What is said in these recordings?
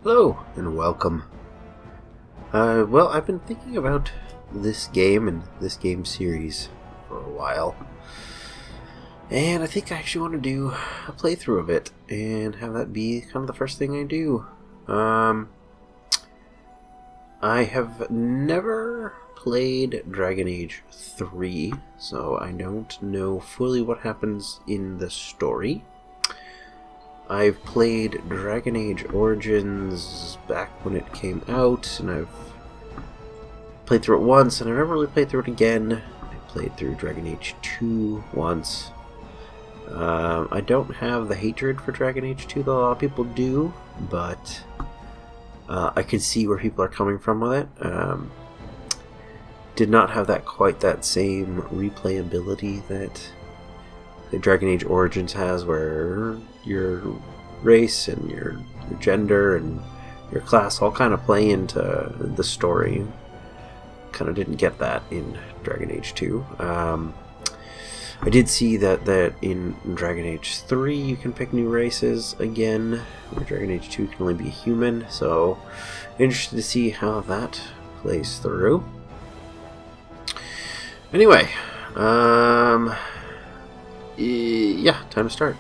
Hello, and welcome. Well, I've been thinking about this game and this game series for a while. And I think I actually want to do a playthrough of it and have that be kind of the first thing I do. I have never played Dragon Age 3, so I don't know fully what happens in the story. I've played Dragon Age Origins back when it came out, and I've played through it once, and I've never really played through it again. I played through Dragon Age 2 once. I don't have the hatred for Dragon Age 2 that a lot of people do, but I can see where people are coming from with it. Did not have quite that same replayability that the Dragon Age Origins has, where your race and your gender and your class all kind of play into the story. Kind of didn't get that in Dragon Age 2. I did see that in Dragon Age 3 you can pick new races again, where Dragon Age 2 can only be human, so interested to see how that plays through. Anyway, yeah, time to start.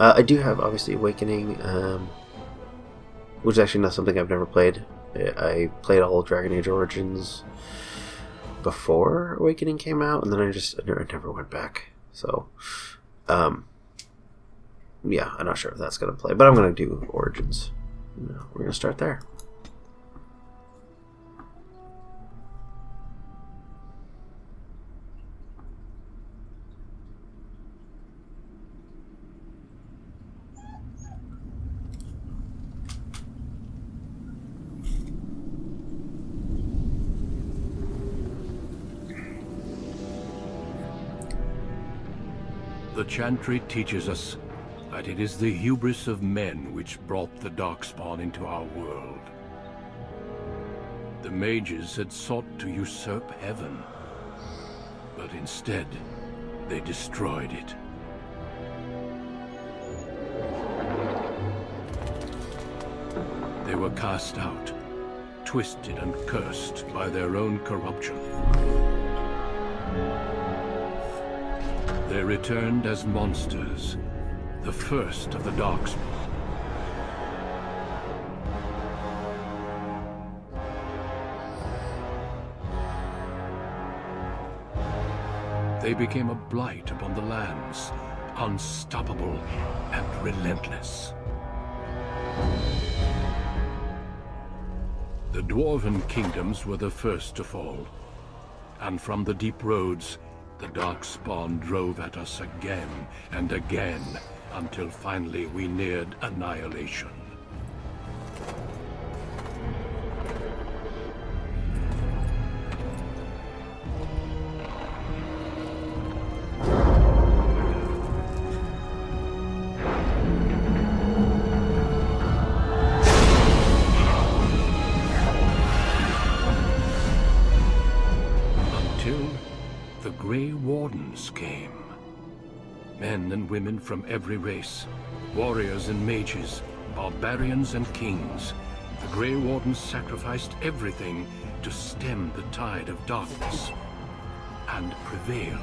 I do have, obviously, Awakening, which is actually not something I've never played. I played all of Dragon Age Origins before Awakening came out, and then I never went back. So, yeah, I'm not sure if that's going to play, but I'm going to do Origins. We're going to start there. The Chantry teaches us that it is the hubris of men which brought the Darkspawn into our world. The mages had sought to usurp heaven, but instead they destroyed it. They were cast out, twisted and cursed by their own corruption. They returned as monsters, the first of the Darkspawn. They became a blight upon the lands, unstoppable and relentless. The Dwarven kingdoms were the first to fall, and from the deep roads, the Darkspawn drove at us again and again, until finally we neared annihilation. The Grey Wardens came. Men and women from every race, warriors and mages, barbarians and kings. The Grey Wardens sacrificed everything to stem the tide of darkness, and prevailed.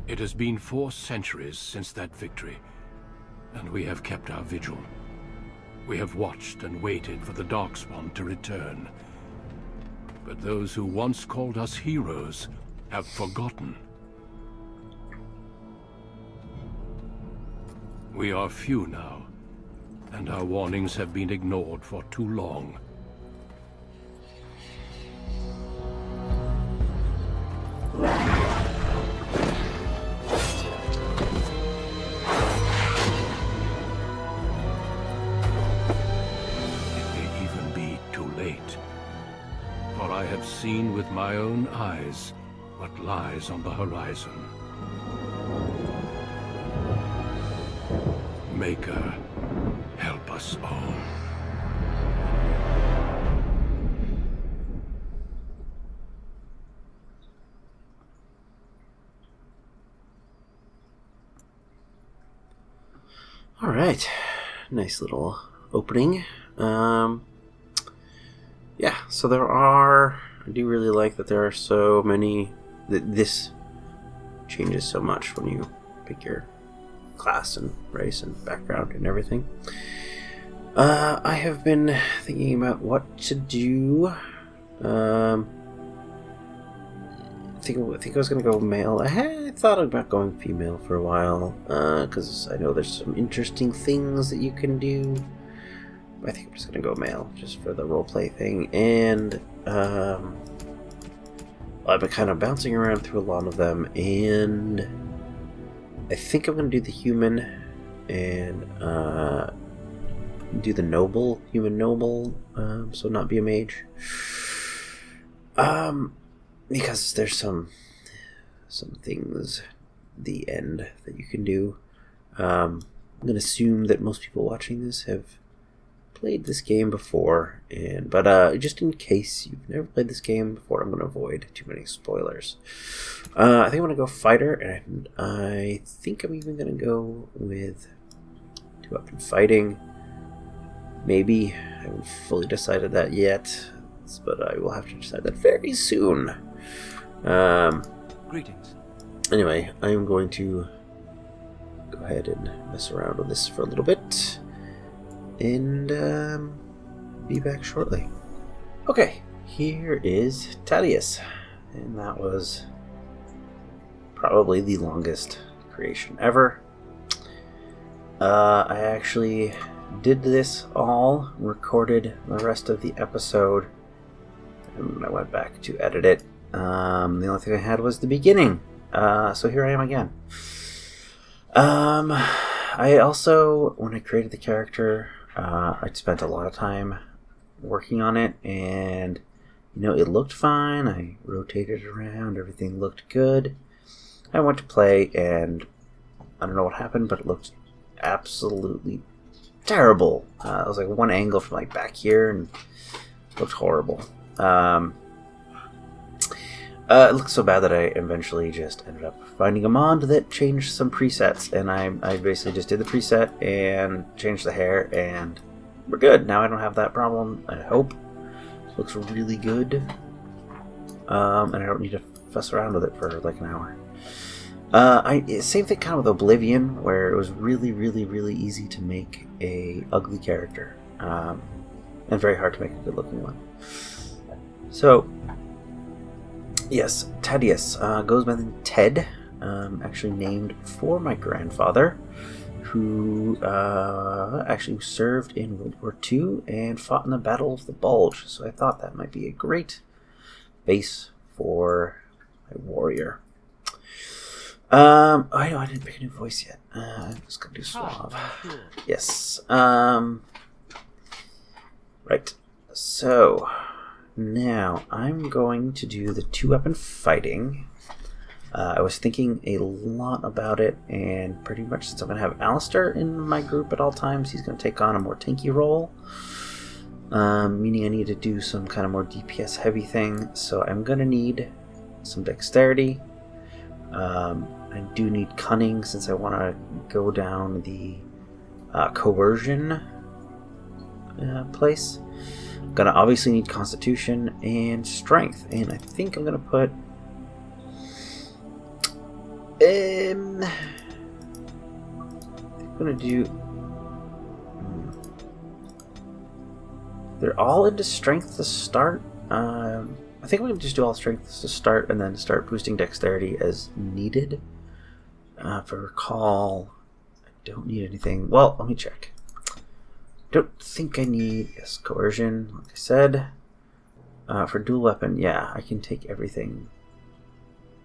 It has been 4 centuries since that victory, and we have kept our vigil. We have watched and waited for the Darkspawn to return. But those who once called us heroes have forgotten. We are few now, and our warnings have been ignored for too long. I have seen with my own eyes what lies on the horizon. Maker, help us all. All right, nice little opening. Yeah, so I do really like that there are so many, this changes so much when you pick your class and race and background and everything. I have been thinking about what to do. I think I was going to go male. I thought about going female for a while, because I know there's some interesting things that you can do. I think I'm just going to go male, just for the roleplay thing. And I've been kind of bouncing around through a lot of them, and I think I'm going to do the human and do the human noble, so not be a mage. Because there's some things at the end that you can do. I'm going to assume that most people watching this have played this game before, but just in case you've never played this game before, I'm going to avoid too many spoilers. I think I'm going to go fighter, and I think I'm even going to go with 2-weapon fighting. Maybe. I haven't fully decided that yet, but I will have to decide that very soon. Greetings. Anyway, I am going to go ahead and mess around with this for a little bit, and be back shortly. Okay, here is Thaddeus, and that was probably the longest creation ever. I actually did this all, recorded the rest of the episode, and I went back to edit it. The only thing I had was the beginning, so here I am again. I also, when I created the character, I spent a lot of time working on it, and it looked fine. I rotated it around, everything looked good. I went to play, and I don't know what happened, but it looked absolutely terrible. It was like one angle from like back here, and it looked horrible. It looked so bad that I eventually just ended up finding a mod that changed some presets, and I basically just did the preset and changed the hair, and we're good. Now I don't have that problem, I hope. It looks really good, and I don't need to fuss around with it for like an hour. Same thing kind of with Oblivion, where it was really, really, really easy to make a ugly character, and very hard to make a good looking one. So yes, Thaddeus goes by the name Ted, actually named for my grandfather, who actually served in World War II and fought in the Battle of the Bulge. So I thought that might be a great base for my warrior. I didn't pick a new voice yet. I'm just gonna do Suave. Yes. Right. So now I'm going to do the 2-weapon fighting. I was thinking a lot about it, and pretty much since I'm going to have Alistair in my group at all times, he's going to take on a more tanky role, meaning I need to do some kind of more DPS heavy thing. So I'm going to need some dexterity. I do need cunning since I want to go down the coercion place. I'm going to obviously need constitution and strength, and I think I'm going to put I'm going to do they're all into strength to start. I think I'm going to just do all strength to start and then start boosting dexterity as needed. If I recall, I don't need anything. Well, let me check. Don't think I need, yes, coercion, like I said. For dual weapon, yeah, I can take everything.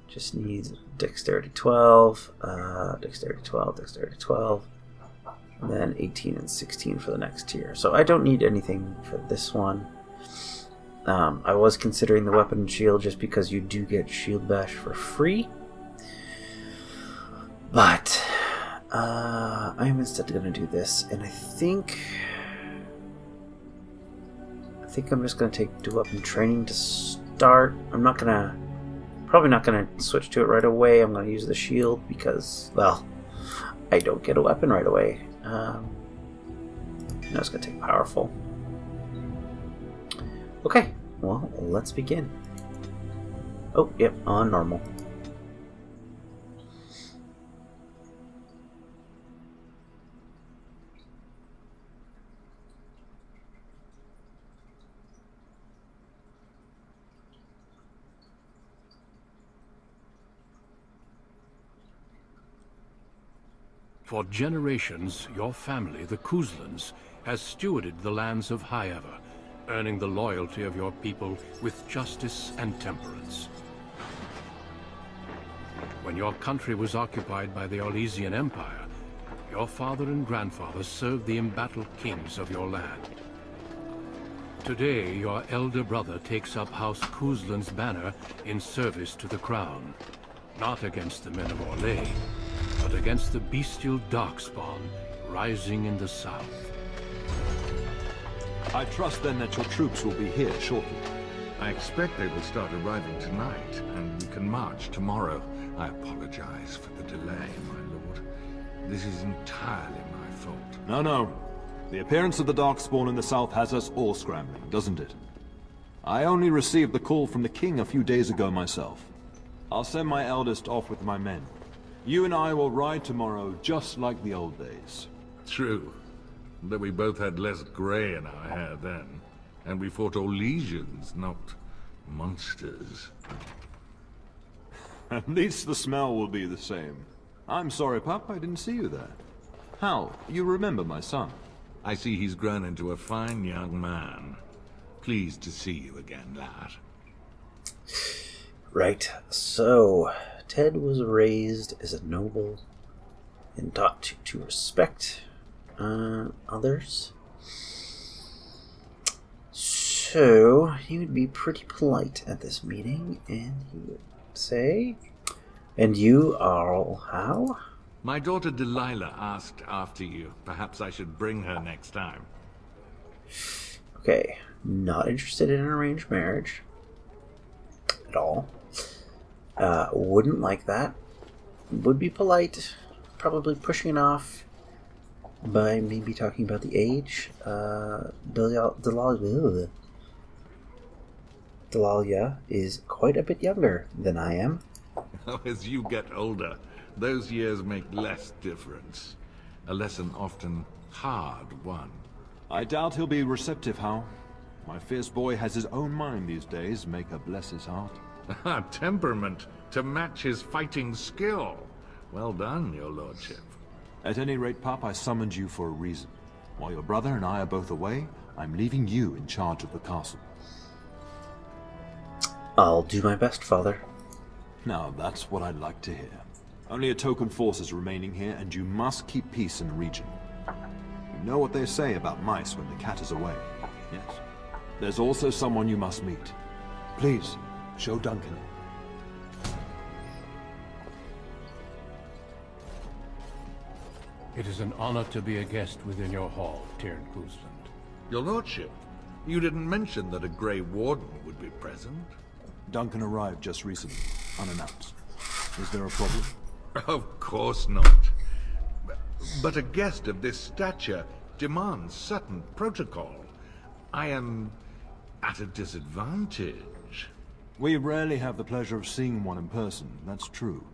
Just needs dexterity 12, dexterity 12, dexterity 12, and then 18 and 16 for the next tier. So I don't need anything for this one. I was considering the weapon and shield just because you do get shield bash for free. But I am instead going to do this, and I think I'm just going to take do weapon training to start. Probably not going to switch to it right away. I'm going to use the shield because, well, I don't get a weapon right away. I'm just going to take powerful. Okay, well, let's begin. Oh, yep, on normal. For generations, your family, the Kuzlans, has stewarded the lands of Highever, earning the loyalty of your people with justice and temperance. When your country was occupied by the Orlesian Empire, your father and grandfather served the embattled kings of your land. Today, your elder brother takes up House Kuzlan's banner in service to the crown, not against the men of Orlais, but against the bestial Darkspawn rising in the south. I trust then that your troops will be here shortly. I expect they will start arriving tonight, and we can march tomorrow. I apologize for the delay, my lord. This is entirely my fault. No. The appearance of the Darkspawn in the south has us all scrambling, doesn't it? I only received the call from the king a few days ago myself. I'll send my eldest off with my men. You and I will ride tomorrow just like the old days. True. But we both had less grey in our hair then. And we fought Orlesians, not monsters. At least the smell will be the same. I'm sorry, Pup, I didn't see you there. Hal, you remember my son? I see he's grown into a fine young man. Pleased to see you again, lad. Right, so Ted was raised as a noble and taught to respect others. So he would be pretty polite at this meeting, and he would say, "And you are how?" My daughter Delilah asked after you. Perhaps I should bring her next time. Okay, not interested in an arranged marriage at all. Wouldn't like that. Would be polite, probably pushing it off by maybe talking about the age. Delilah is quite a bit younger than I am. As you get older, those years make less difference. A lesson often hard won. I doubt he'll be receptive, Hal. My fierce boy has his own mind these days, may God bless his heart. Temperament to match his fighting skill. Well done, your lordship. At any rate, Pup, I summoned you for a reason. While your brother and I are both away, I'm leaving you in charge of the castle. I'll do my best, Father. Now, that's what I'd like to hear. Only a token force is remaining here, and you must keep peace in the region. You know what they say about mice when the cat is away. Yes. There's also someone you must meet. Please, show Duncan. It is an honor to be a guest within your hall, Tyrn Kuzland. Your lordship, you didn't mention that a Grey Warden would be present. Duncan arrived just recently, unannounced. Is there a problem? Of course not. But a guest of this stature demands certain protocol. I am at a disadvantage. We rarely have the pleasure of seeing one in person, that's true.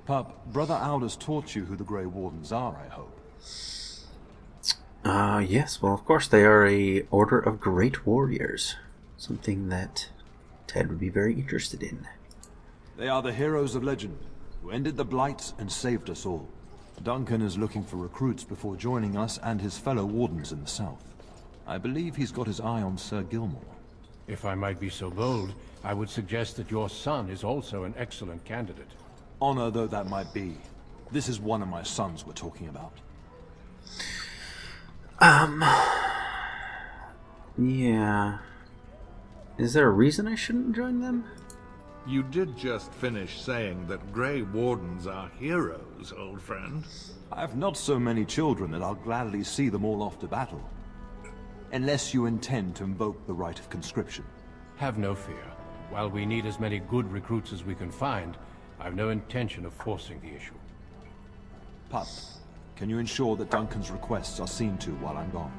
Pup, Brother Aldous taught you who the Grey Wardens are, I hope. Yes, well, of course, they are a order of great warriors. Something that Ted would be very interested in. They are the heroes of legend, who ended the Blights and saved us all. Duncan is looking for recruits before joining us and his fellow wardens in the south. I believe he's got his eye on Sir Gilmore. If I might be so bold, I would suggest that your son is also an excellent candidate. Honor though that might be, this is one of my sons we're talking about. Yeah. Is there a reason I shouldn't join them? You did just finish saying that Grey Wardens are heroes, old friend. I have not so many children that I'll gladly see them all off to battle. Unless you intend to invoke the right of conscription. Have no fear. While we need as many good recruits as we can find, I have no intention of forcing the issue. Pup, can you ensure that Duncan's requests are seen to while I'm gone?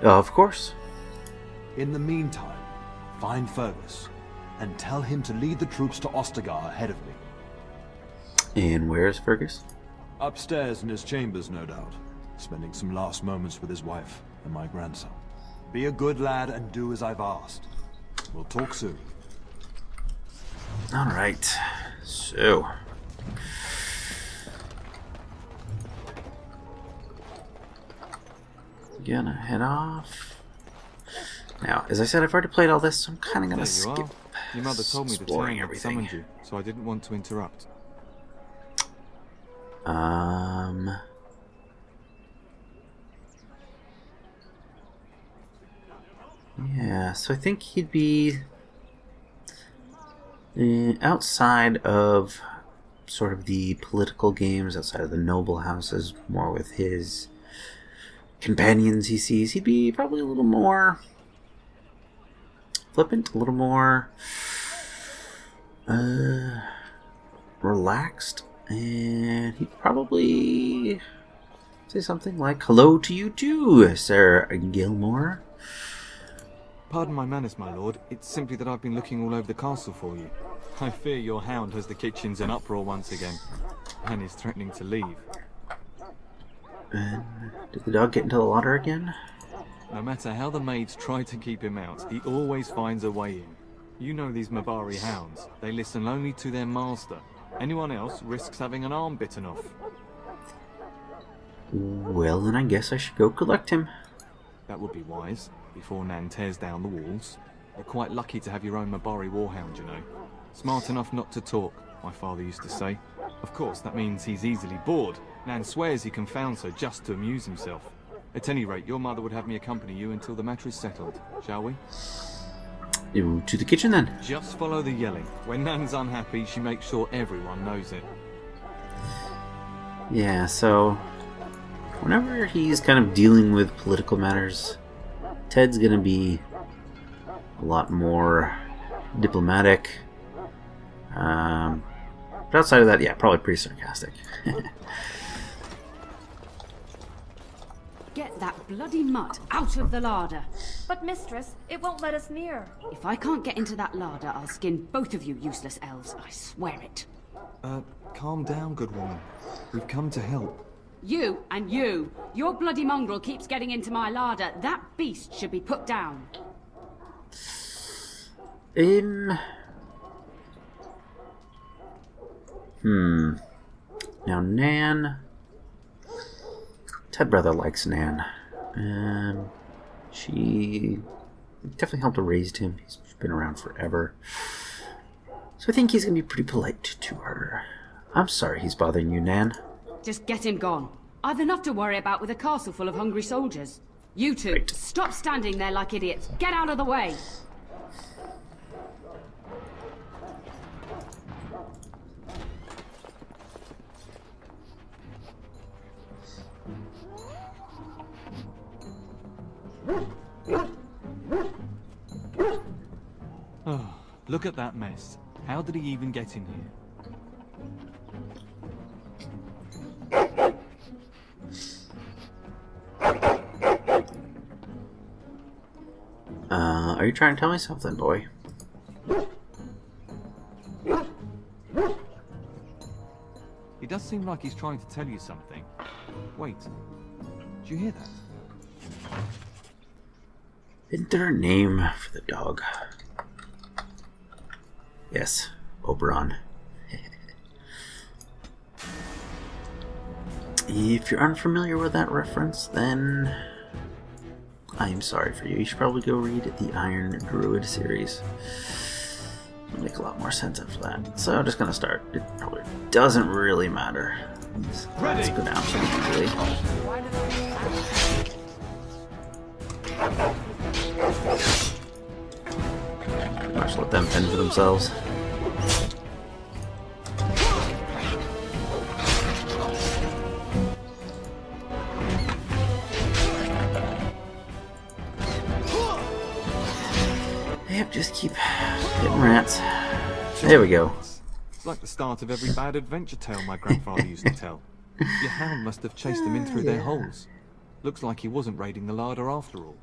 Of course. In the meantime, find Fergus, and tell him to lead the troops to Ostagar ahead of me. And where's Fergus? Upstairs in his chambers, no doubt. Spending some last moments with his wife and my grandson. Be a good lad and do as I've asked. We'll talk soon. Alright. So. Gonna head off. Now, as I said, I've already played all this, so I'm kind of gonna There you skip are. Your mother told me the exploring town had everything. summoned you, so I didn't want to interrupt. Yeah, so I think he'd be outside of sort of the political games, outside of the noble houses, more with his companions he sees. He'd be probably a little more flippant, a little more relaxed, and he'd probably say something like, "Hello to you too, Sir Gilmore." Pardon my manners, my lord. It's simply that I've been looking all over the castle for you. I fear your hound has the kitchens in uproar once again, and is threatening to leave. And did the dog get into the water again? No matter how the maids try to keep him out, he always finds a way in. You know these Mabari hounds. They listen only to their master. Anyone else risks having an arm bitten off. Well, then I guess I should go collect him. That would be wise, before Nan tears down the walls. You're quite lucky to have your own Mabari warhound, you know. Smart enough not to talk, my father used to say. Of course, that means he's easily bored. Nan swears he confounds her just to amuse himself. At any rate, your mother would have me accompany you until the matter is settled, shall we? To the kitchen then. Just follow the yelling. When Nan's unhappy, she makes sure everyone knows it. Yeah, so whenever he's kind of dealing with political matters, Ted's gonna be a lot more diplomatic. But outside of that, yeah, probably pretty sarcastic. Get that bloody mutt out of the larder. But mistress, it won't let us near. If I can't get into that larder, I'll skin both of you useless elves. I swear it. Calm down, good woman. We've come to help. You and you. Your bloody mongrel keeps getting into my larder. That beast should be put down. Now Nan. Ted rather likes Nan. She definitely helped to raise him. He's been around forever. So I think he's gonna be pretty polite to her. I'm sorry he's bothering you, Nan. Just get him gone. I've enough to worry about with a castle full of hungry soldiers. You two, Right. stop standing there like idiots. Get out of the way. Oh, look at that mess. How did he even get in here? Are you trying to tell me something, boy? He does seem like he's trying to tell you something. Wait, did you hear that? Isn't there a name for the dog? Yes, Oberon. If you're unfamiliar with that reference, then I am sorry for you. You should probably go read the Iron Druid series. It'll make a lot more sense after that. So I'm just gonna start. It probably doesn't really matter. Let's go down pretty easily. themselves. Yep, just keep getting rats. There we go. It's like the start of every bad adventure tale my grandfather used to tell. Your hound must have chased them in through their holes. Looks like he wasn't raiding the larder after all.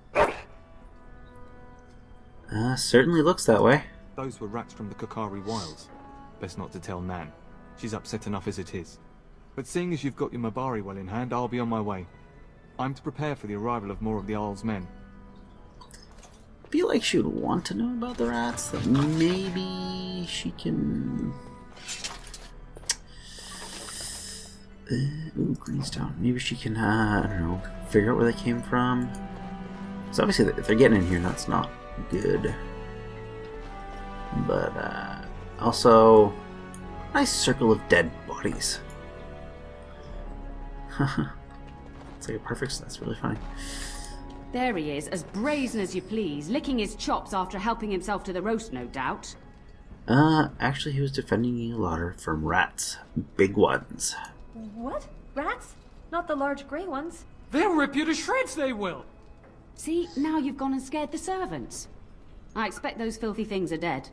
Certainly looks that way. Those were rats from the Kokari Wilds. Best not to tell Nan. She's upset enough as it is. But seeing as you've got your Mabari well in hand, I'll be on my way. I'm to prepare for the arrival of more of the Isle's men. I feel like she would want to know about the rats. That maybe she can... ooh, Greenstone. Maybe she can, I don't know, figure out where they came from. So obviously, if they're getting in here, that's not good. But, also, nice circle of dead bodies. It's like a perfect, that's really funny. There he is, as brazen as you please, licking his chops after helping himself to the roast, no doubt. Actually, he was defending a larder from rats. Big ones. What? Rats? Not the large grey ones. They'll rip you to shreds, they will! See, now you've gone and scared the servants. I expect those filthy things are dead.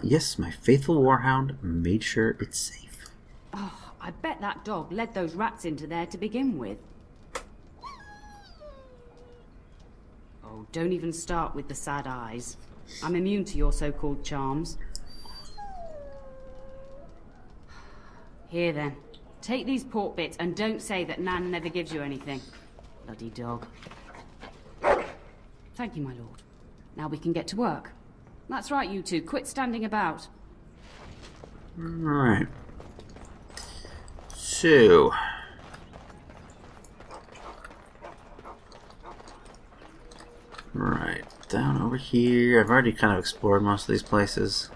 Yes, my faithful warhound made sure it's safe. Oh, I bet that dog led those rats into there to begin with. Oh, don't even start with the sad eyes. I'm immune to your so-called charms. Here then, take these pork bits and don't say that Nan never gives you anything. Bloody dog. Thank you, my lord. Now we can get to work. That's right, you two. Quit standing about. Alright. So... right, down over here. I've already kind of explored most of these places.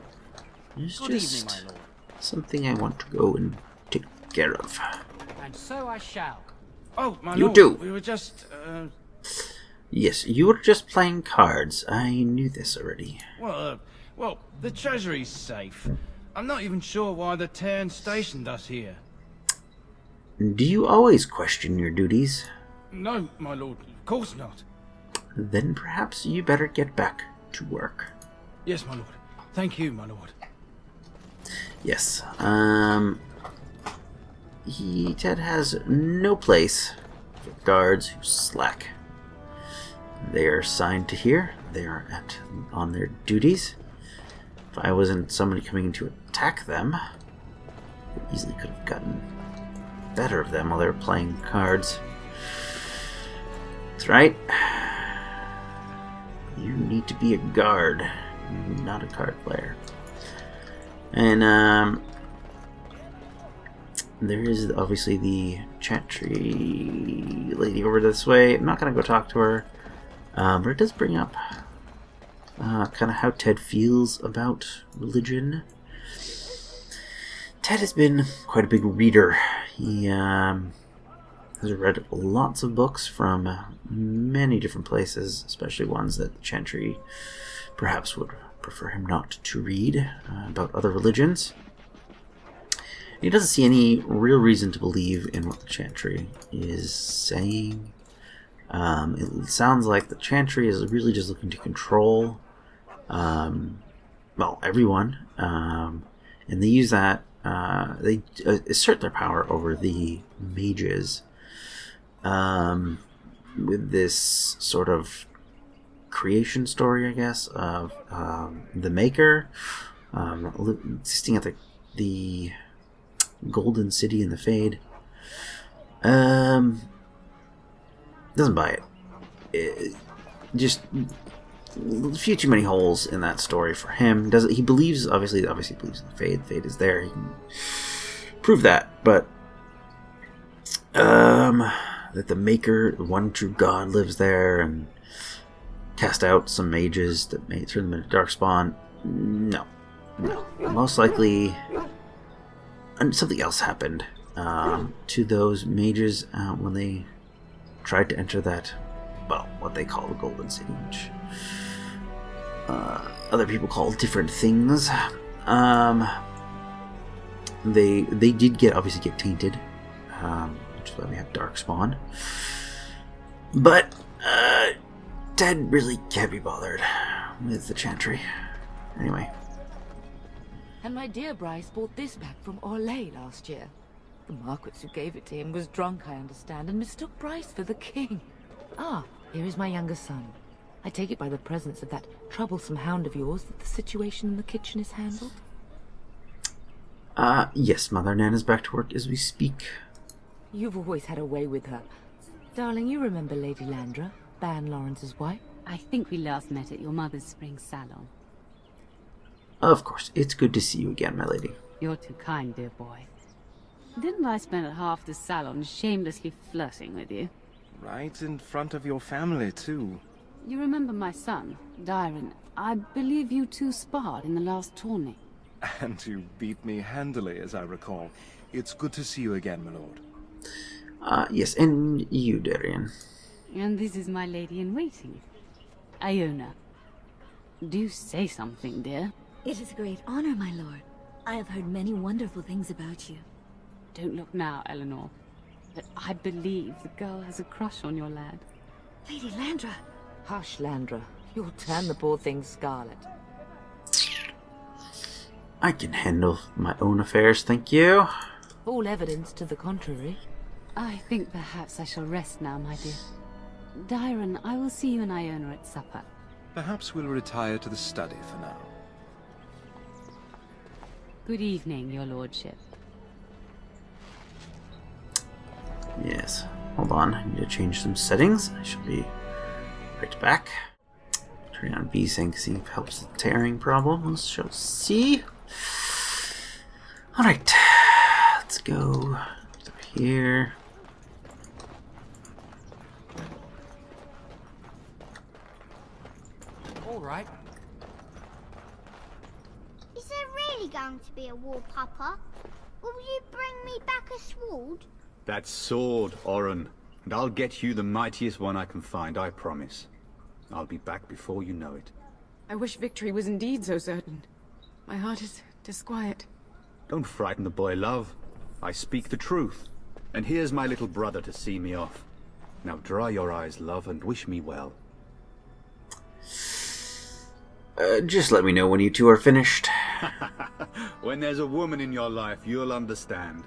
There's just something I want to go and take care of. And so I shall. Oh, my You lord, do. we were just, Yes, you were just playing cards. I knew this already. well, the treasury's safe. I'm not even sure why the Terran stationed us here. Do you always question your duties? No, my lord, of course not. Then perhaps you better get back to work. Yes, my lord. Thank you, my lord. Yes, Ted has no place for guards who slack. They are assigned to here. They are on their duties. If I wasn't somebody coming to attack them, I easily could have gotten better of them while they were playing cards. That's right. You need to be a guard, not a card player. And there is obviously the Chantry lady over this way. I'm not going to go talk to her, but it does bring up kind of how Ted feels about religion. Ted has been quite a big reader. He has read lots of books from many different places, especially ones that the Chantry perhaps would prefer him not to read, about other religions. He doesn't see any real reason to believe in what the Chantry is saying. It sounds like the Chantry is really just looking to control, well, everyone, and they use that, they assert their power over the mages, with this sort of creation story, I guess, of the Maker existing at the Golden City in the Fade. Doesn't buy it. Just a few too many holes in that story for him. He believes, obviously believes in the Fade. The Fade is there. He can prove that, but that the Maker, the one true God, lives there and cast out some mages that may turn them into Darkspawn. No. Most likely something else happened to those mages when they tried to enter that, well, what they call the Golden City, which other people call different things. They did obviously get tainted, which is why we have Darkspawn. But Dad really can't be bothered with the Chantry. Anyway. And my dear Bryce bought this back from Orlais last year. The Marquis who gave it to him was drunk, I understand, and mistook Bryce for the king. Ah, here is my younger son. I take it by the presence of that troublesome hound of yours that the situation in the kitchen is handled? Yes, Mother Nan is back to work as we speak. You've always had a way with her. Darling, you remember Lady Landra, Ban Lawrence's wife? I think we last met at your mother's spring salon. Of course, it's good to see you again, my lady. You're too kind, dear boy. Didn't I spend half the salon shamelessly flirting with you? Right in front of your family, too. You remember my son, Dyron. I believe you two sparred in the last tourney. And you beat me handily, as I recall. It's good to see you again, my lord. Yes, and you, Darian. And this is my lady-in-waiting, Iona. Do say something, dear. It is a great honor, my lord. I have heard many wonderful things about you. Don't look now, Eleanor. But I believe the girl has a crush on your lad. Lady Landra. Hush, Landra. You'll turn the poor thing scarlet. I can handle my own affairs, thank you. All evidence to the contrary. I think perhaps I shall rest now, my dear. Dyron, I will see you and Iona at supper. Perhaps we'll retire to the study for now. Good evening, your lordship. Yes. Hold on, I need to change some settings. I shall be right back. Turn on VSync, see if it helps the tearing problem. We shall see. Alright. Let's go through here. Alright. Is there really going to be a war, Papa? Will you bring me back a sword? That sword, Oren. And I'll get you the mightiest one I can find, I promise. I'll be back before you know it. I wish victory was indeed so certain. My heart is disquiet. Don't frighten the boy, love. I speak the truth. And here's my little brother to see me off. Now dry your eyes, love, and wish me well. Just let me know when you two are finished. When there's a woman in your life, you'll understand.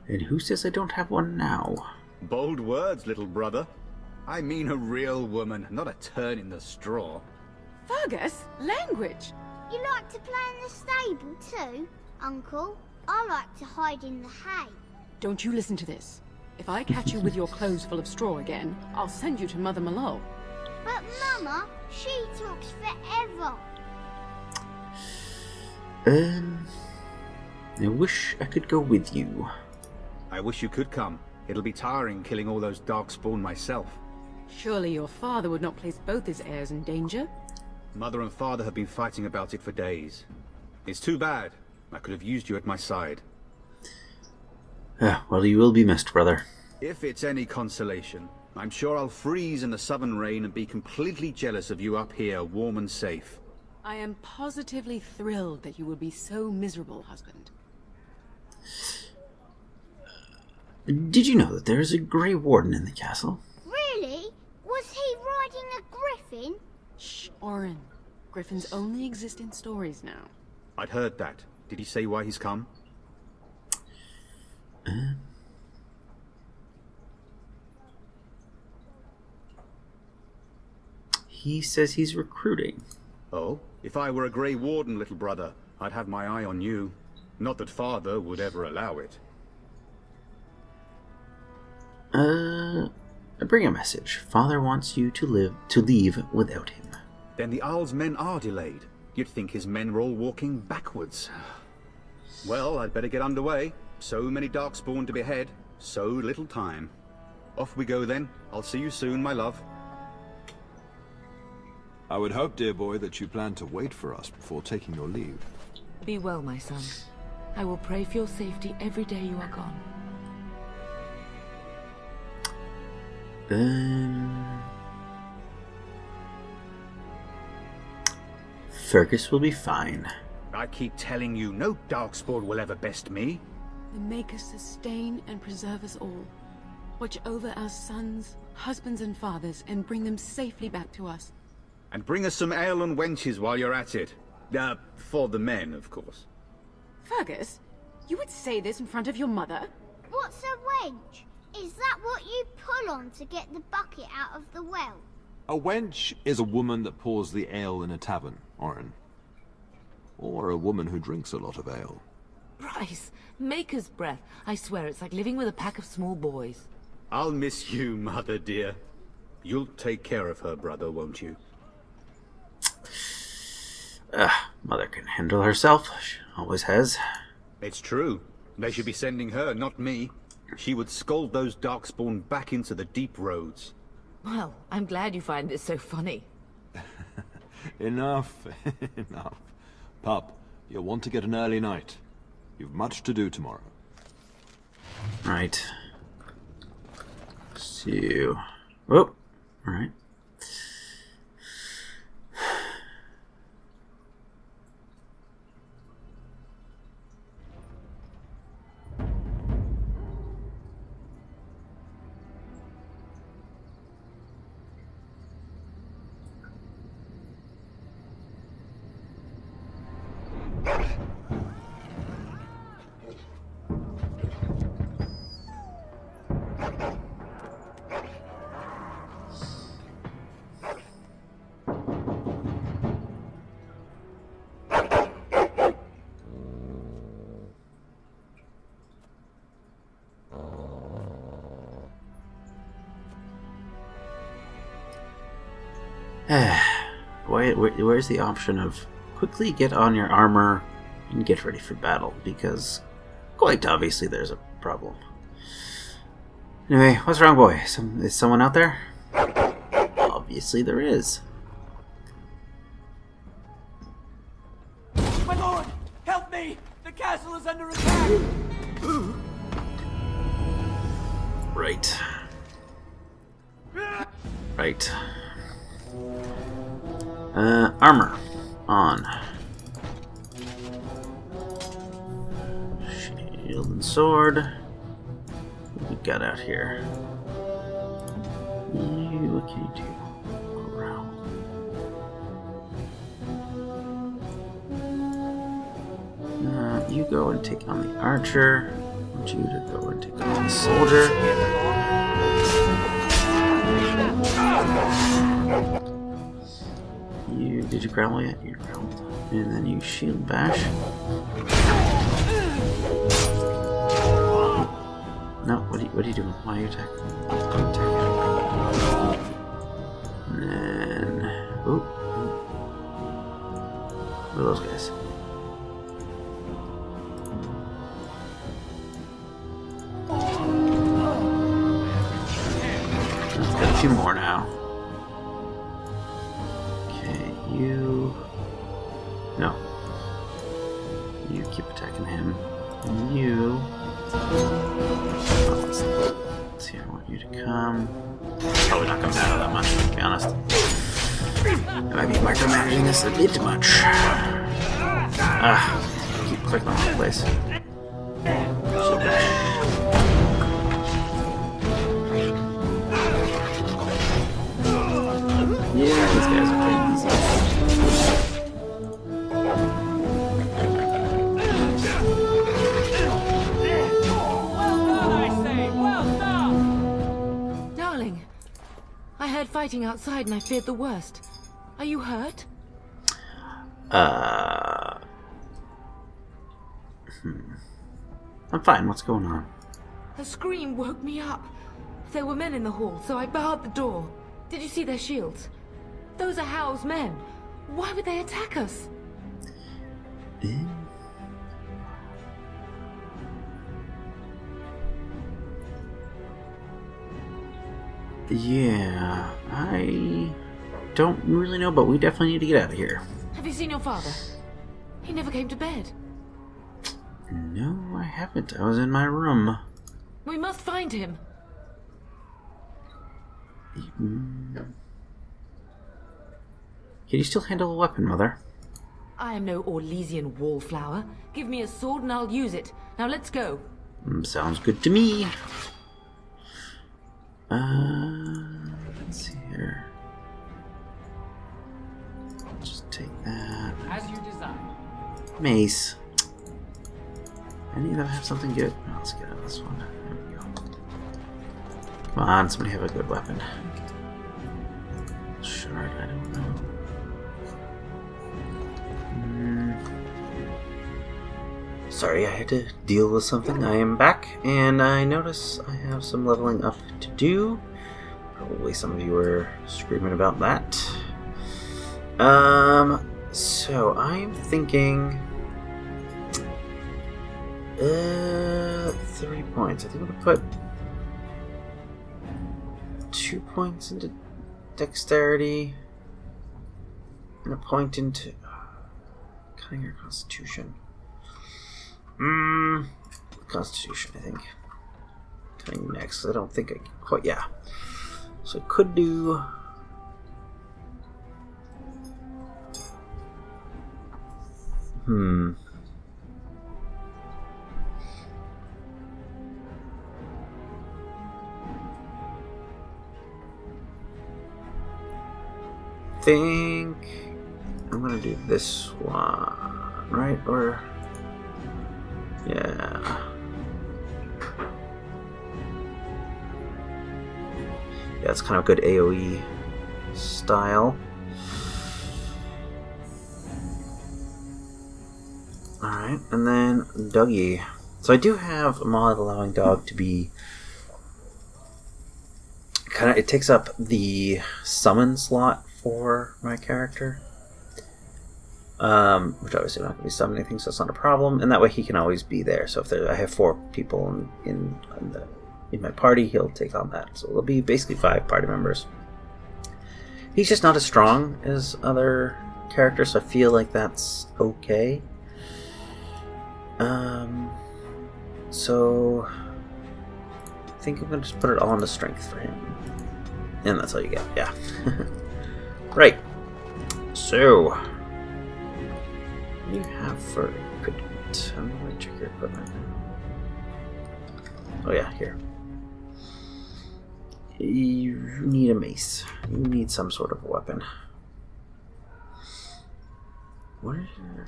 And who says I don't have one now? Bold words, little brother. I mean a real woman, not a turn in the straw. Fergus, language! You like to play in the stable too, Uncle? I like to hide in the hay. Don't you listen to this. If I catch you with your clothes full of straw again, I'll send you to Mother Malone. But Mama, she talks forever. I wish I could go with you. I wish you could come. It'll be tiring killing all those darkspawn myself. Surely your father would not place both his heirs in danger? Mother and father have been fighting about it for days. It's too bad. I could have used you at my side. Well, you will be missed, brother. If it's any consolation, I'm sure I'll freeze in the southern rain and be completely jealous of you up here, warm and safe. I am positively thrilled that you will be so miserable, husband. Did you know that there is a Grey Warden in the castle? Really? Was he riding a griffin? Shh, Oren. Griffins only exist in stories now. I'd heard that. Did he say why he's come? He says he's recruiting. Oh? If I were a Grey Warden, little brother, I'd have my eye on you. Not that father would ever allow it. Bring a message. Father wants you to leave without him. Then the Owl's men are delayed. You'd think his men were all walking backwards. Well, I'd better get underway. So many darkspawn to behead, so little time. Off we go then. I'll see you soon, my love. I would hope, dear boy, that you plan to wait for us before taking your leave. Be well, my son. I will pray for your safety every day you are gone. Fergus will be fine. I keep telling you, no Darkspawn will ever best me. The Maker sustain and preserve us all. Watch over our sons, husbands and fathers, and bring them safely back to us. And bring us some ale and wenches while you're at it. For the men, of course. Fergus, you would say this in front of your mother? What's a wench? Is that what you pull on to get the bucket out of the well? A wench is a woman that pours the ale in a tavern, Orin. Or a woman who drinks a lot of ale. Bryce, Maker's breath. I swear it's like living with a pack of small boys. I'll miss you, Mother dear. You'll take care of her brother, won't you? Mother can handle herself. She always has. It's true. They should be sending her, not me. She would scold those Darkspawn back into the deep roads. Well, I'm glad you find this so funny. Enough. Enough. Pup, you'll want to get an early night. You've much to do tomorrow. Right. So... Oh! Alright. Where's the option of quickly get on your armor and get ready for battle? Because quite obviously there's a problem. Anyway, what's wrong, boy? Is someone out there? Obviously there is. My lord, help me! The castle is under attack! Right. Right. Armor. On. Shield and sword. What we got out here? What can you do? Go around. You go and take on the archer. I want you to go and take on the soldier. Did you grapple yet? You grappled. And then you shield bash. No, what are you doing? Why are you attacking? Don't attack. And then... Ooh. What are those guys? Let's got a few more now. You... No. You keep attacking him. And you... Oh, let's see, I want you to come... Probably not coming out of that much, to be honest. I might be micromanaging this a bit too much. Keep clicking on the wrong place. So yeah, these guys are pretty easy. I heard fighting outside and I feared the worst. Are you hurt? I'm fine. What's going on? A scream woke me up. There were men in the hall, so I barred the door. Did you see their shields? Those are Howl's men. Why would they attack us? Yeah, I don't really know, but we definitely need to get out of here. Have you seen your father? He never came to bed. No, I haven't. I was in my room. We must find him. Can you still handle a weapon, Mother? I am no Orlesian wallflower. Give me a sword and I'll use it. Now let's go. Sounds good to me. Let's see here. Just take that. As you desire. Mace. Any of them have something good? Oh, let's get out of this one. There we go. Come on, somebody have a good weapon. Shard, I don't know. Sorry, I had to deal with something. I am back, and I notice I have some leveling up to do. Probably some of you were screaming about that. So I'm thinking 3 points. I think I'm gonna put 2 points into dexterity and a point into cutting your constitution. Constitution, I think. Cutting next. I don't think I can quite. Yeah. So I could do. Think I'm gonna do this one, right? Or yeah. Yeah, it's kind of good AoE style. Alright, and then Dougie. So I do have a mod allowing dog to be kind of, it takes up the summon slot for my character. Which obviously I'm not going to be summoning things, so it's not a problem. And that way he can always be there. So if I have 4 people in my party, he'll take on that. So it'll be basically 5 party members. He's just not as strong as other characters, so I feel like that's okay. So I think I'm going to just put it all into strength for him. And that's all you get, yeah. Right. So what do you have for equipment? I'm going to check your equipment. Oh yeah, here. You need a mace. You need some sort of weapon. What is your...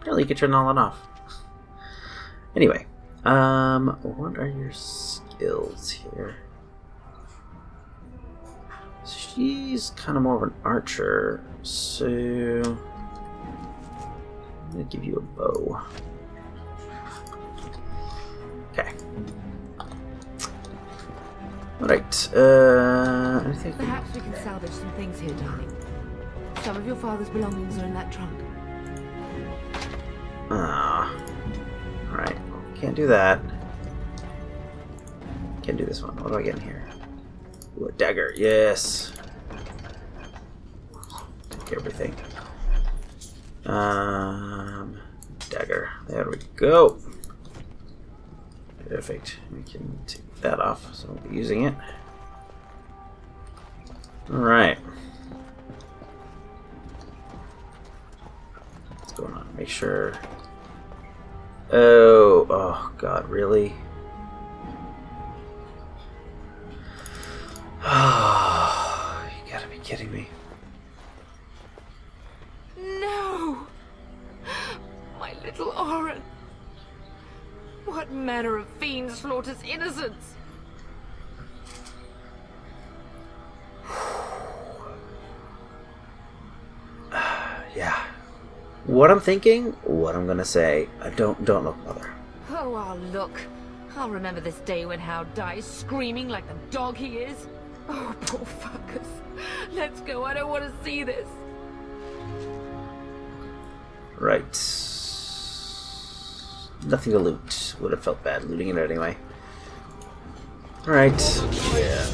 Really, you can turn all that off. Anyway, what are your skills here? She's kind of more of an archer, so I'm gonna give you a bow. Okay. Alright, anything? Perhaps we can salvage some things here, darling. Some of your father's belongings are in that trunk. Alright, can't do that. Can't do this one. What do I get in here? Ooh, a dagger, yes. Take everything. Dagger. There we go. Perfect. We can take that off, so we'll be using it. Alright. What's going on? Make sure. Oh god, really? Oh, you gotta be kidding me. No! My little Oren! What manner of fiend slaughters innocents? Yeah. What I'm thinking, what I'm gonna say. Don't look, Mother. Oh, I'll look. I'll remember this day when Hal dies screaming like the dog he is. Oh, poor fuckers. Let's go, I don't want to see this. Right. Nothing to loot. Would have felt bad looting it anyway. Alright. Yeah.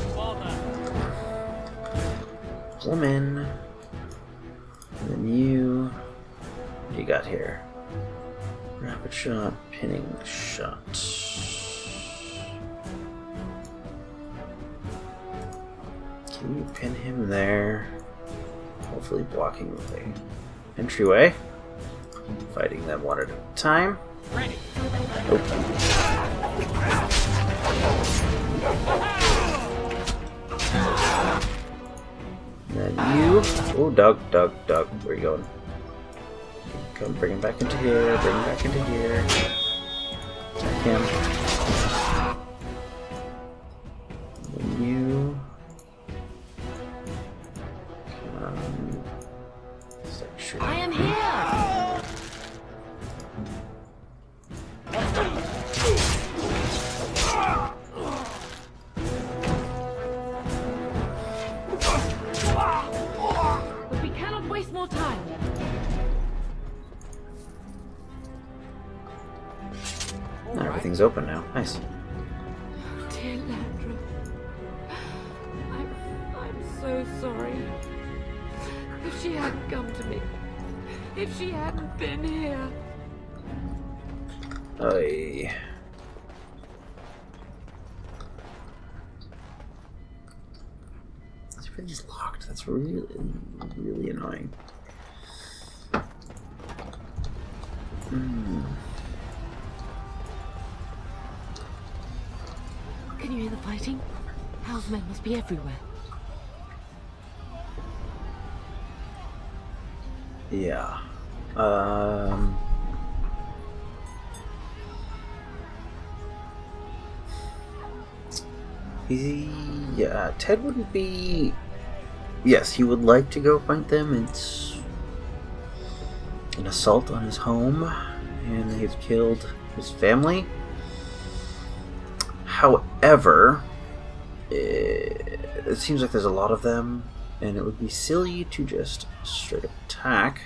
Pull them in. And then you... What do you got here? Rapid shot, pinning shot. Can you pin him there? Hopefully blocking the entryway. Fighting them one at a time. Ready. And then you. Oh, Doug. Where are you going? Come, bring him back into here. Bring him back into here. Attack him. And then you. Start shooting. I am here! But we cannot waste more time. Now everything's open now. Nice. Dear Landra, I'm so sorry. If she hadn't come to me, if she hadn't been here. Oy. Everything's locked. That's really annoying. Can you hear the fighting? Hal's men must be everywhere. Yeah. Ted wouldn't be... Yes, he would like to go fight them. It's an assault on his home, and they've killed his family. However, it seems like there's a lot of them, and it would be silly to just straight up attack.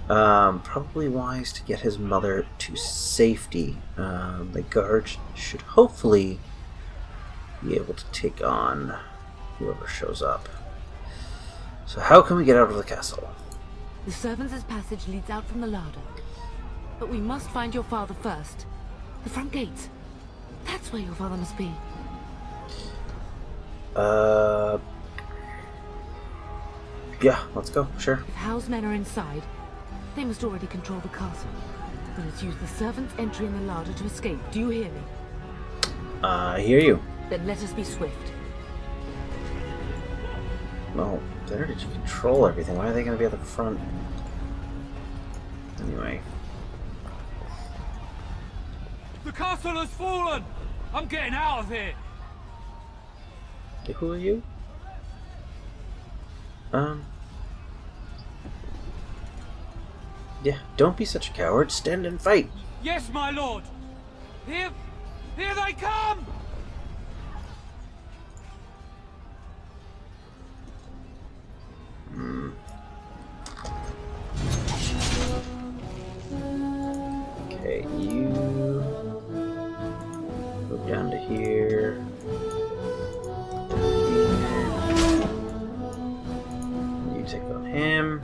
Probably wise to get his mother to safety. The guards should hopefully be able to take on whoever shows up. So how can we get out of the castle? The servants' passage leads out from the larder. But we must find your father first. The front gates. That's where your father must be. Yeah, let's go, sure. If Hal's men are inside, they must already control the castle. We must use the servants' entry in the larder to escape. Do you hear me? I hear you. Then let us be swift. Well, they already control everything. Why are they going to be at the front? Anyway. The castle has fallen! I'm getting out of here! Who are you? Yeah, don't be such a coward. Stand and fight. Yes, my lord! Here they come! Okay, you go down to here. You take on him.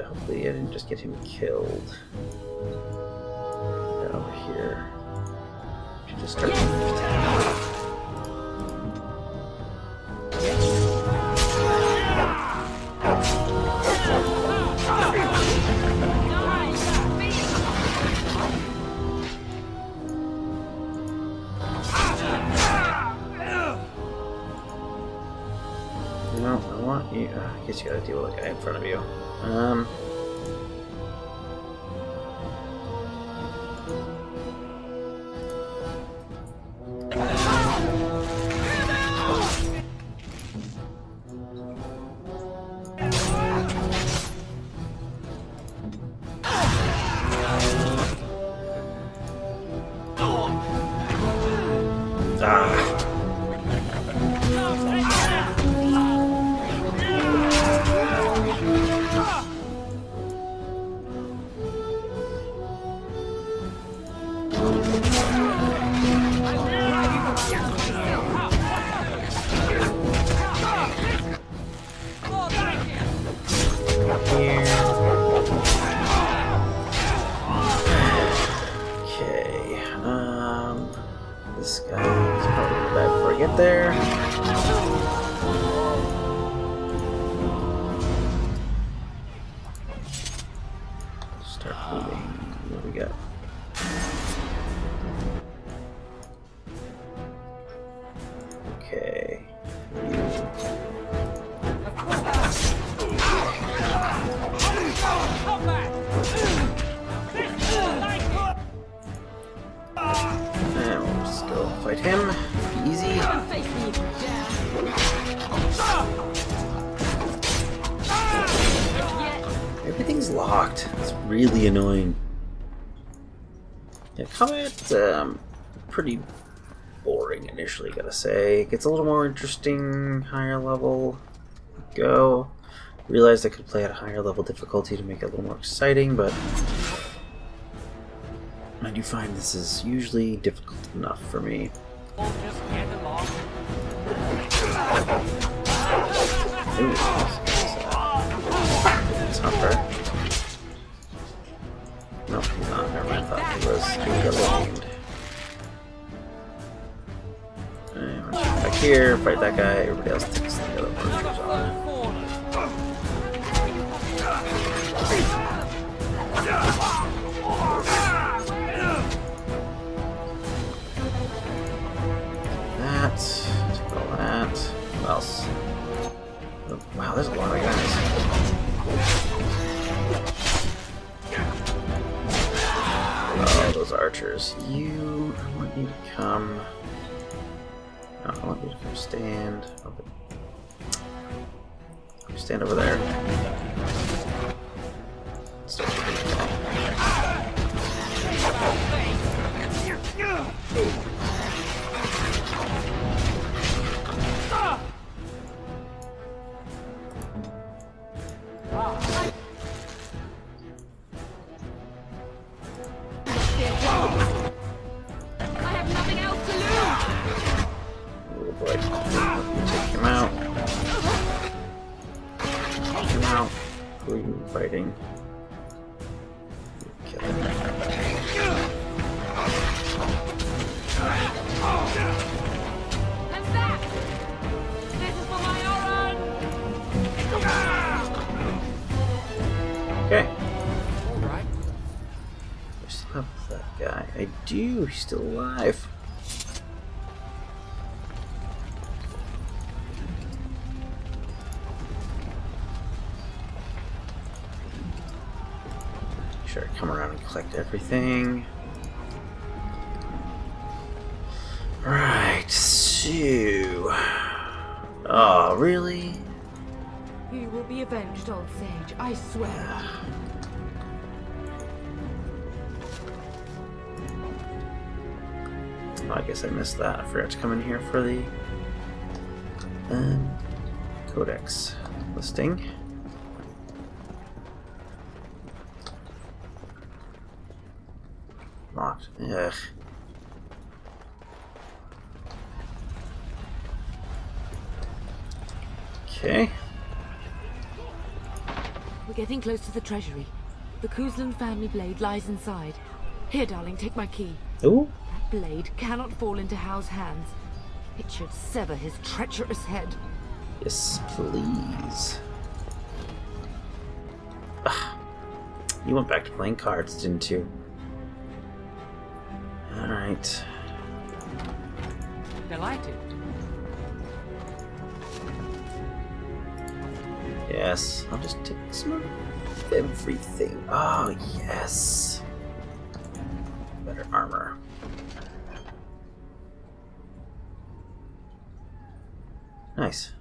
Hopefully I didn't just get him killed. Down over here. Should just start. No, I want you. I guess you gotta deal with the guy in front of you. got? Okay. And we'll just go fight him. Easy. Everything's locked. It's really annoying. Yeah, combat's pretty boring initially, gotta say. It gets a little more interesting higher level. Go. Realized I could play at a higher level difficulty to make it a little more exciting, but I do find this is usually difficult enough for me. Ooh, it's Humper. Nope, he's not. Never mind. I thought he was. He got named. And we're just back here, fight that guy. Everybody else takes the other workers on. That. Take all that. What else? Oh, wow, there's a lot of guys. Oh, those archers. I want you to come. No, I want you to come stand over. Stand over there. Fighting. Kill him. Okay. Alright. I still have that guy. I do, he's still alive. Sure, come around and collect everything. Right, so... Oh, really? You will be avenged, old sage, I swear. Oh, I guess I missed that. I forgot to come in here for the Codex listing. Locked. Ugh. Okay. We're getting close to the treasury. The Kuzlan family blade lies inside. Here, darling, take my key. Ooh. That blade cannot fall into Hao's hands. It should sever his treacherous head. Yes, please. Ugh. You went back to playing cards, didn't you? Alright. Delighted. Yes, I'll just take some of everything. Oh, yes. Better armor. Nice.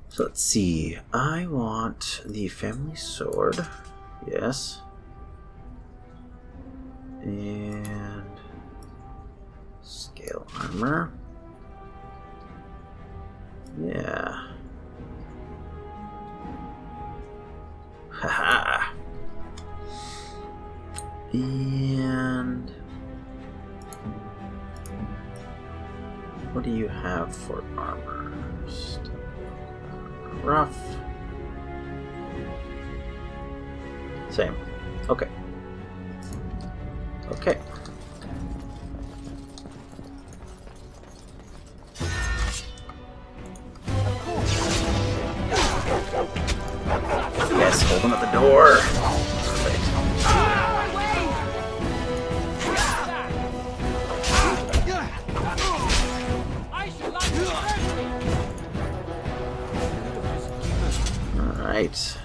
So let's see. I want the family sword. Yes. And scale armor. Yeah. Haha. And what do you have for armor? Rough. Same. Okay. Okay. one at the door. Alright.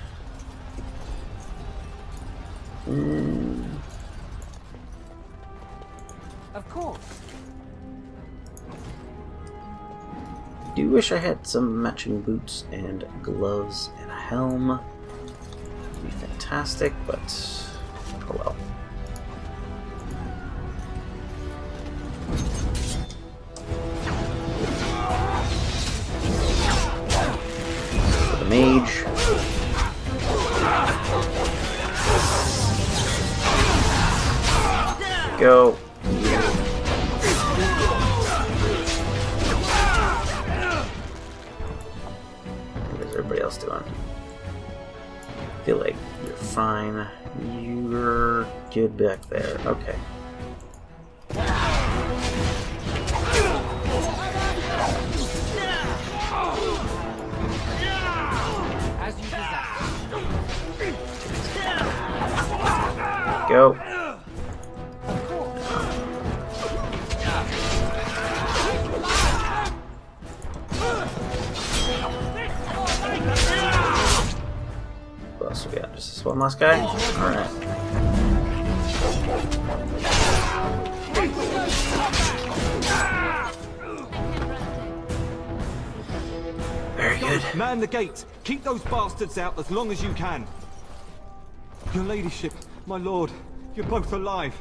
Of course. I do wish I had some matching boots and gloves and a helm. Would be fantastic, but oh well. For the mage. Go. What is everybody else doing? I feel like you're fine. You're good back there. Okay. As you desire. Go. What else we got? Just this one last guy? Alright. Very good. Man the gate! Keep those bastards out as long as you can! Your ladyship, my lord, you're both alive.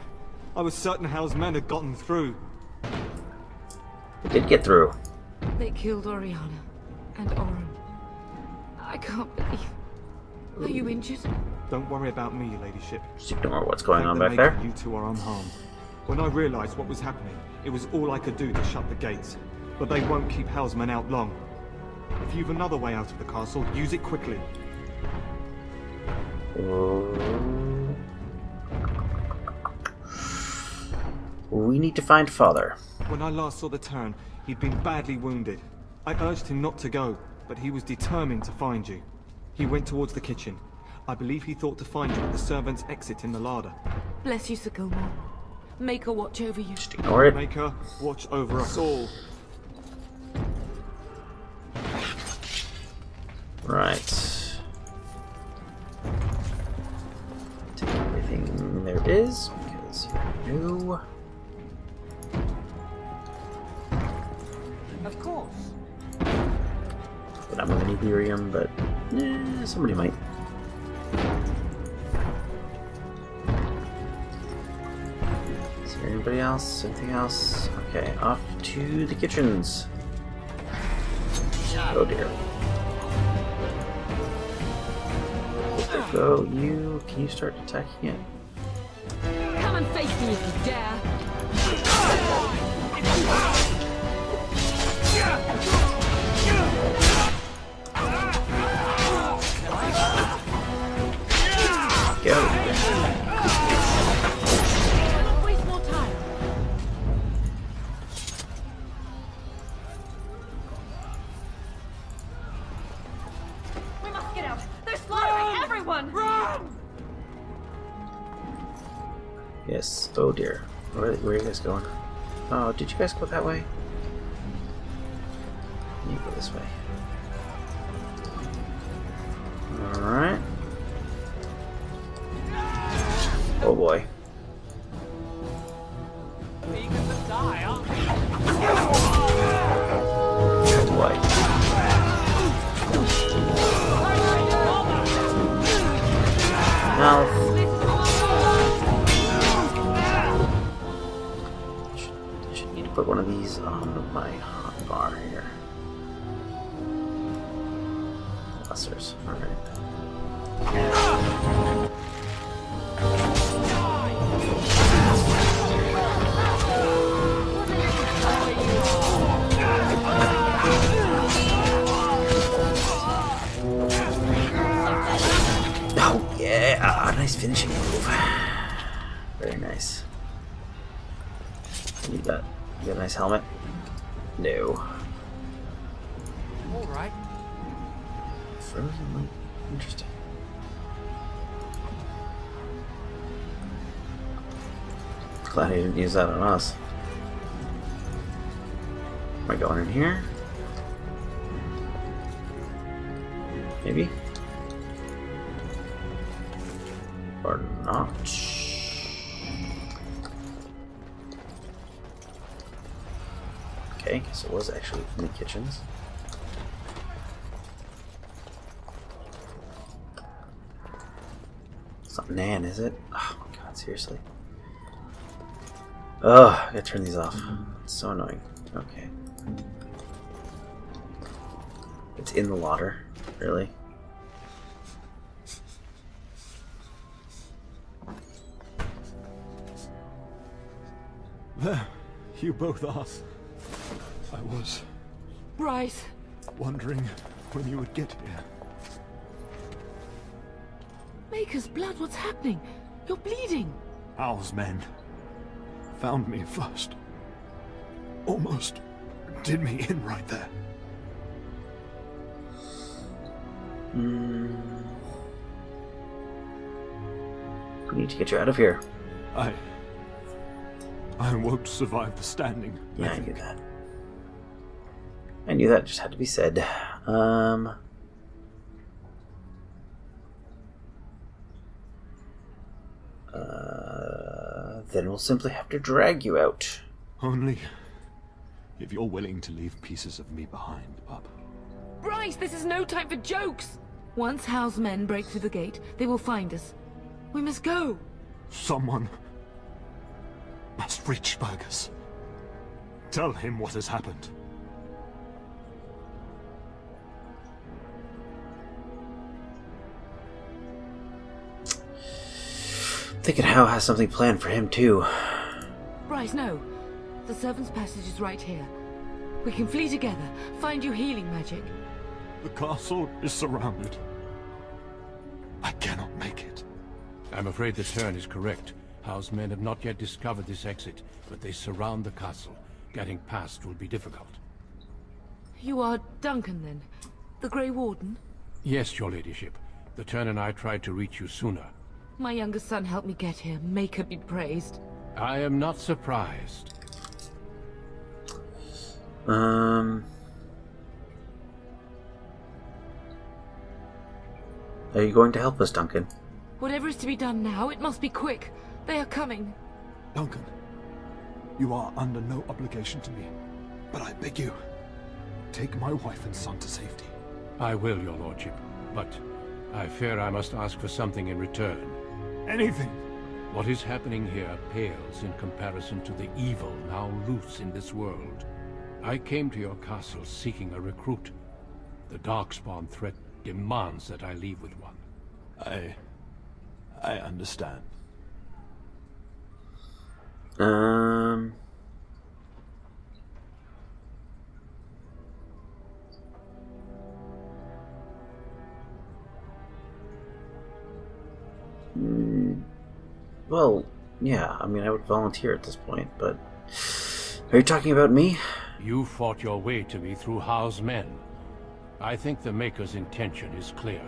I was certain Hal's men had gotten through. We did get through. They killed Oriana and Oren. I can't believe. Are you injured? Don't worry about me, ladyship. Just ignore what's going on Thank back the there. Maker you two are unharmed. When I realized what was happening, it was all I could do to shut the gates. But they won't keep Hal's men out long. If you've another way out of the castle, use it quickly. We need to find Father. When I last saw the Turn, he'd been badly wounded. I urged him not to go, but he was determined to find you. He went towards the kitchen. I believe he thought to find you at the servants' exit in the larder. Bless you, Sir Gilmore. Make her watch over you. Just ignore it. Make her watch over us all. Right. Take everything there is, because you're new. Of course. But I'm gonna need Miriam, but somebody might. Is there anybody else? Anything else? Okay, off to the kitchens. Oh dear. Go, you. Can you start attacking it? Come and face me if you dare. Go. Don't waste more time. We must get out. They're slaughtering everyone. Run! Yes. Oh dear. Where are you guys going? Oh, did you guys go that way? You go this way. Alright. Oh boy. White. Mouth. I should need to put one of these on my hotbar here. Clusters. Alright. Oh yeah, nice finishing move. Very nice. You got a nice helmet? No. All right. Frozen light. Interesting. Glad he didn't use that on us. Am I going in here? Maybe? Or not? Okay, so it was actually from the kitchens. It's not Nan, is it? Oh my god, seriously. Oh, I gotta turn these off. It's so annoying. Okay. It's in the water, really. There, you both are. I was Bryce! wondering when you would get here. Maker's blood, what's happening? You're bleeding! Hal's men found me first. Almost did me in right there. We need to get you out of here. I won't survive the standing. Yeah, I knew that. I knew that just had to be said. Then we'll simply have to drag you out. Only if you're willing to leave pieces of me behind, pup. Bryce, this is no time for jokes! Once Hal's men break through the gate, they will find us. We must go! Someone must reach Fergus. Tell him what has happened. Thinking Hal has something planned for him too. Bryce, no. The servant's passage is right here. We can flee together, find you healing magic. The castle is surrounded. I cannot make it. I'm afraid the Turn is correct. Hal's men have not yet discovered this exit, but they surround the castle. Getting past will be difficult. You are Duncan, then? The Grey Warden? Yes, your ladyship. The Turn and I tried to reach you sooner. My younger son helped me get here. Maker be praised. I am not surprised. Are you going to help us, Duncan? Whatever is to be done now, it must be quick. They are coming. Duncan, you are under no obligation to me, but I beg you, take my wife and son to safety. I will, your lordship, but I fear I must ask for something in return. Anything! What is happening here pales in comparison to the evil now loose in this world. I came to your castle seeking a recruit. The Darkspawn threat demands that I leave with one. I understand. Well, yeah, I mean, I would volunteer at this point, but... Are you talking about me? You fought your way to me through Hal's men. I think the Maker's intention is clear.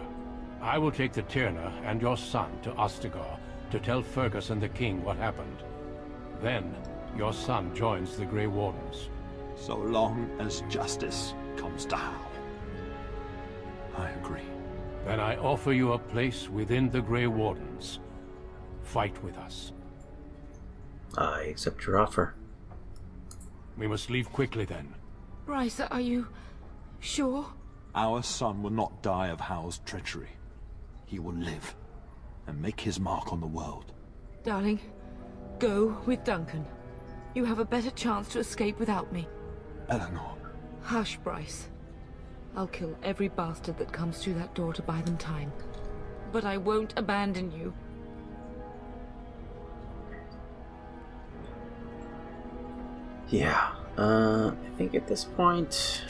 I will take the Tyrna and your son to Ostagar to tell Fergus and the king what happened. Then, your son joins the Grey Wardens. So long as justice comes to Hal. I agree. Then I offer you a place within the Grey Wardens. Fight with us. I accept your offer. We must leave quickly then. Bryce, are you sure? Our son will not die of Hal's treachery. He will live and make his mark on the world. Darling, go with Duncan. You have a better chance to escape without me. Eleanor. Hush, Bryce. I'll kill every bastard that comes through that door to buy them time. But I won't abandon you. Yeah, I think at this point...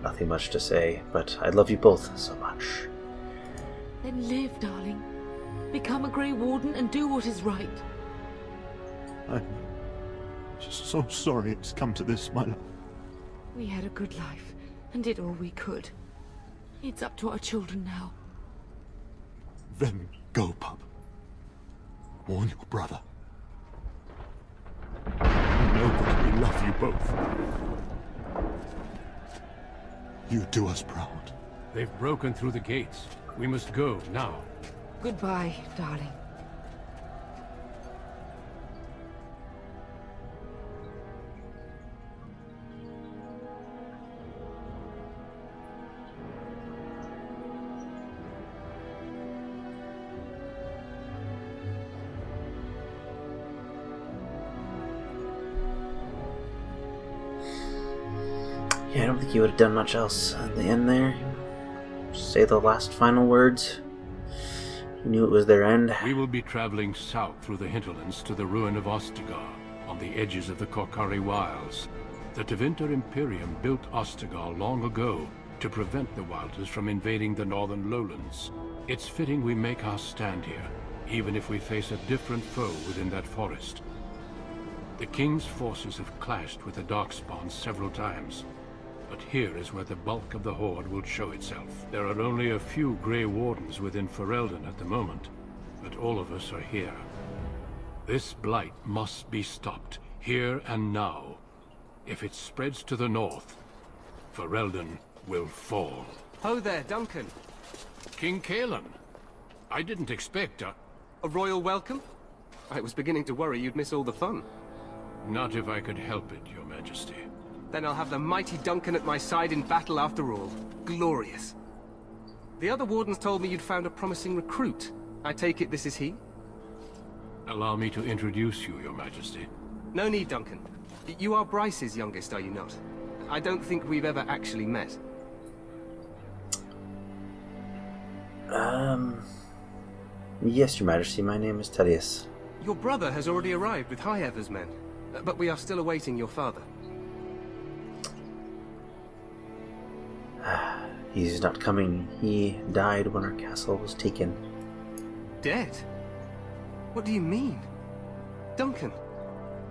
Nothing much to say, but I love you both so much. Then live, darling. Become a Grey Warden and do what is right. I'm just so sorry it's come to this, my love. We had a good life, and did all we could. It's up to our children now. Then go, pup. Warn your brother. know that we love you both. You do us proud. They've broken through the gates. We must go now. Goodbye, darling. Yeah, I don't think he would have done much else at the end there. Say the last final words. He knew it was their end. We will be traveling south through the hinterlands to the ruin of Ostagar, on the edges of the Korcari Wilds. The Tevinter Imperium built Ostagar long ago to prevent the Wilders from invading the northern lowlands. It's fitting we make our stand here, even if we face a different foe within that forest. The King's forces have clashed with the Darkspawn several times, but here is where the bulk of the Horde will show itself. There are only a few Grey Wardens within Ferelden at the moment, but all of us are here. This blight must be stopped, here and now. If it spreads to the north, Ferelden will fall. Ho there, Duncan. King Cailan. I didn't expect a royal welcome? I was beginning to worry you'd miss all the fun. Not if I could help it, Your Majesty. Then I'll have the mighty Duncan at my side in battle after all. Glorious. The other wardens told me you'd found a promising recruit. I take it this is he? Allow me to introduce you, Your Majesty. No need, Duncan. You are Bryce's youngest, are you not? I don't think we've ever actually met. Yes, Your Majesty, my name is Tedious. Your brother has already arrived with High Ever's men, but we are still awaiting your father. He's not coming. He died when our castle was taken. Dead? What do you mean? Duncan,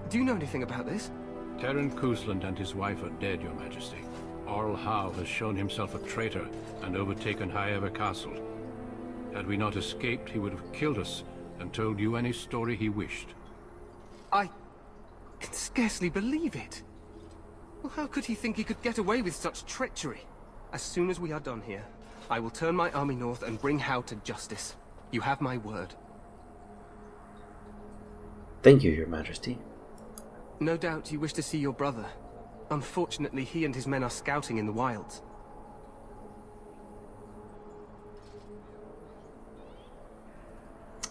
do you know anything about this? Terran Cousland and his wife are dead, Your Majesty. Arl Howe has shown himself a traitor and overtaken High Ever Castle. Had we not escaped, he would have killed us and told you any story he wished. I can scarcely believe it. Well, how could he think he could get away with such treachery? As soon as we are done here, I will turn my army north and bring Howe to justice. You have my word. Thank you, Your Majesty. No doubt you wish to see your brother. Unfortunately, he and his men are scouting in the wilds.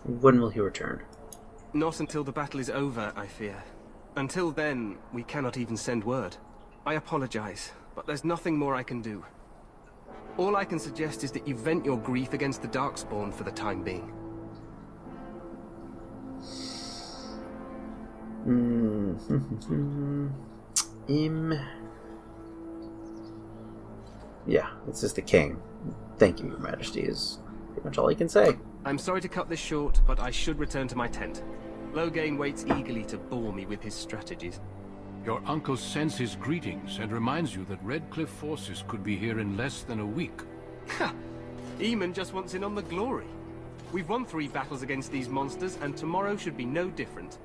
When will he return? Not until the battle is over, I fear. Until then, we cannot even send word. I apologize, but there's nothing more I can do. All I can suggest is that you vent your grief against the Darkspawn for the time being. Yeah, this is the king. Thank you, Your Majesty, is pretty much all I can say. I'm sorry to cut this short, but I should return to my tent. Loghain waits eagerly to bore me with his strategies. Your uncle sends his greetings and reminds you that Redcliffe forces could be here in less than a week. Ha! Eamon just wants in on the glory. We've won 3 battles against these monsters, and tomorrow should be no different.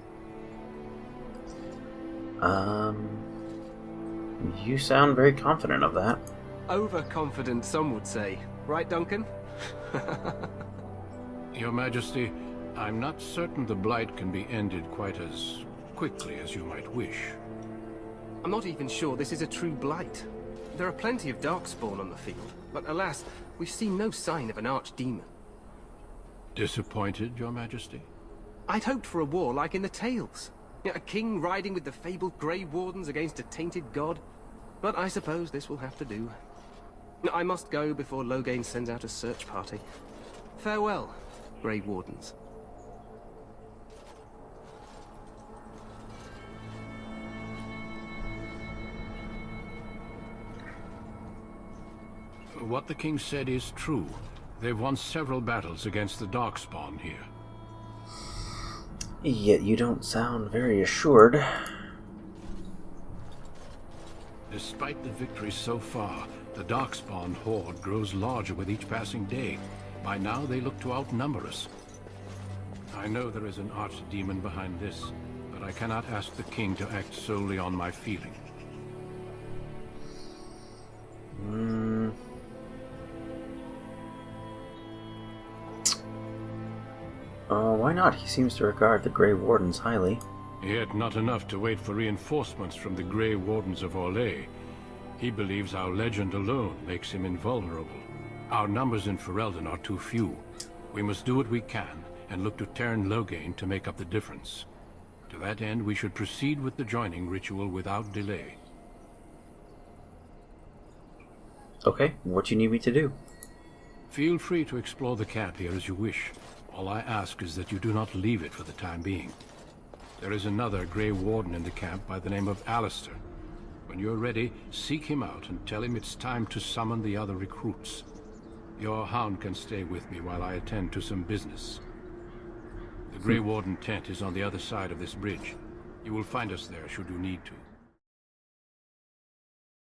You sound very confident of that. Overconfident, some would say. Right, Duncan? Your Majesty, I'm not certain the Blight can be ended quite as quickly as you might wish. I'm not even sure this is a true Blight. There are plenty of Darkspawn on the field, but alas, we've seen no sign of an archdemon. Disappointed, Your Majesty? I'd hoped for a war like in the tales. A king riding with the fabled Grey Wardens against a tainted god. But I suppose this will have to do. I must go before Loghain sends out a search party. Farewell, Grey Wardens. What the king said is true. They've won several battles against the Darkspawn here. Yet you don't sound very assured. Despite the victories so far, the Darkspawn horde grows larger with each passing day. By now they look to outnumber us. I know there is an archdemon behind this, but but I cannot ask the king to act solely on my feeling. Why not? He seems to regard the Grey Wardens highly. Yet not enough to wait for reinforcements from the Grey Wardens of Orlais. He believes our legend alone makes him invulnerable. Our numbers in Ferelden are too few. We must do what we can, and look to Teyrn Loghain to make up the difference. To that end, we should proceed with the joining ritual without delay. Okay, what do you need me to do? Feel free to explore the camp here as you wish. All I ask is that you do not leave it for the time being. There is another Grey Warden in the camp by the name of Alistair. When you're ready, seek him out and tell him it's time to summon the other recruits. Your hound can stay with me while I attend to some business. The Grey Warden tent is on the other side of this bridge. You will find us there should you need to.